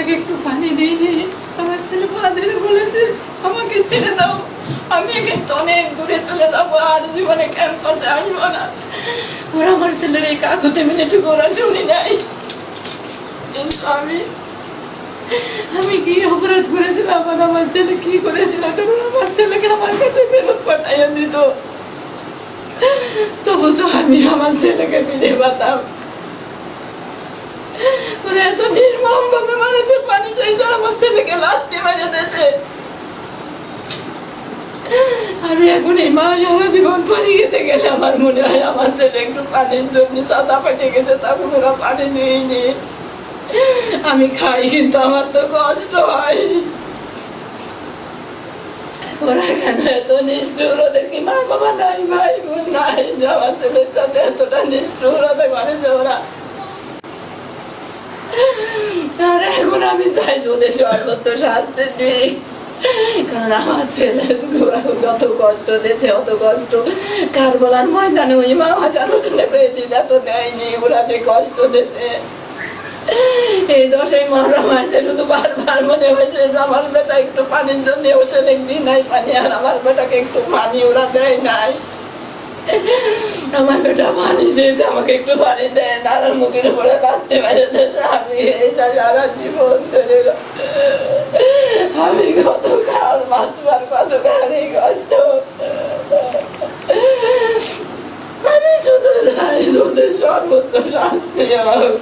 ছেলেকে একটু পানি দিইনি। আমার ছেলে পা ধরে বলেছে আমাকে ছেড়ে দাও, আমি কিন্তু অনেক দূরে চলে যাবো, আর জীবনে ক্যাম্পাসে আসবো না। ওরা আমার ছেলের এই কাকুতে মিনিটুকু ওরা শুনি নাই। কিন্তু আমি কি অপরাধ করেছিলাম আর আমার ছেলে কি করেছিল? তখন আমার ছেলেকে আমার কাছে ফেরত পাঠাইয়া দিত, তবু তো আমি আমার ছেলেকে ফিরে পেতাম। ওরা এত নির্মম ভাবে মানুষের পানি চাইছে, আমার ছেলেকে লাথি মেরে দিয়েছে। আমি এখন এই মা সারা জীবন পানি খেতে গেলে আমার মনে হয় আমার ছেলে একটু পানির জন্য চাঁদা পেটে গেছে, তখন ওরা পানি দিইনি। আমি খাই কিন্তু আমার তো কষ্ট হয়। ওরা কেন এত নিষ্ঠুর? ওদের কি মা বাবা নাই, ভাই বোন নাই? আমার ছেলের সাথে এতটা নিষ্ঠুর হতে পারে ওরা। আর এখন আমি চাই ওদের সর্বোচ্চ শাস্তি দিই, কারণ আমার ছেলে যত কষ্ট দিয়েছে, অত কষ্ট কারবালার ময়দানে ওই মা ভাষার আলোচনা করেছি, এত দেয়নি। ওরা যে কষ্ট দিয়েছে এই 10ই মহরম আসছে, শুধু বারবার মনে হয়েছে যে আমার বেটা একটু পানির জন্য বসে দিন নাই পানি, আর আমার বেটাকে একটু পানি ওরা দেয় নাই। আমার বেটা পানি চেয়েছে, আমাকে একটু পানি দেয় না, আর মুখের উপরে কাঁদতে পারে। আমি এইটা সারা জীবন ধরে আমি কত কাল বাঁচবার, কত কাল এই কষ্ট। আমি শুধু চাই ওদের সর্বোচ্চ শাস্তি হোক।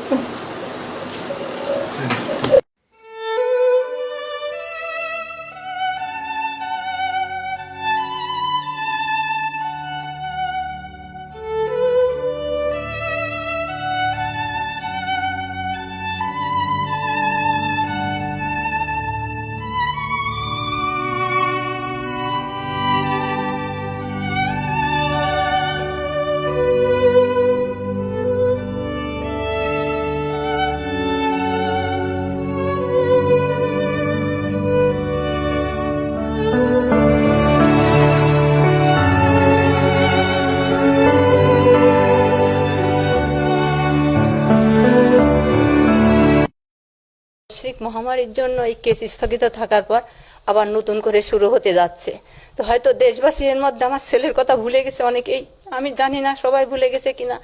বৈশ্বিক মহামারীর জন্য এই কেস স্থগিত থাকার পর আবার নতুন করে শুরু হতে যাচ্ছে। তো হয়তো দেশবাসী এর মধ্যে আমার ছেলের কথা ভুলে গেছে অনেকেই, আমি জানি না সবাই ভুলে গেছে কিনা।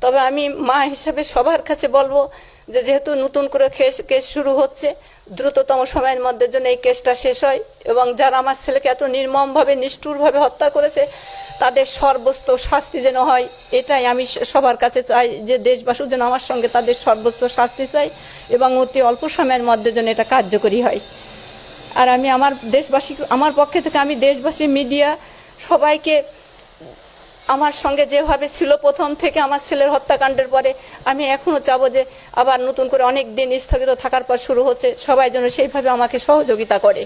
তবে আমি মা হিসাবে সবার কাছে বলবো যে যেহেতু নতুন করে কেস শুরু হচ্ছে, দ্রুততম সময়ের মধ্যে যেন এই কেসটা শেষ হয়, এবং যারা আমার ছেলেকে এত নির্মমভাবে নিষ্ঠুরভাবে হত্যা করেছে তাদের সর্বোচ্চ শাস্তি যেন হয়, এটাই আমি সবার কাছে চাই। যে দেশবাসী যেন আমার সঙ্গে তাদের সর্বোচ্চ শাস্তি চাই, এবং অতি অল্প সময়ের মধ্যে যেন এটা কার্যকরী হয়। আর আমি আমার পক্ষে থেকে আমি দেশবাসী, মিডিয়া সবাইকে আমার সঙ্গে যেভাবে ছিল প্রথম থেকে আমার ছেলের হত্যাকাণ্ডের পরে, আমি এখনও চাবো যে আবার নতুন করে অনেক দিন স্থগিত থাকার পর শুরু হচ্ছে, সবাই যেন সেইভাবে আমাকে সহযোগিতা করে।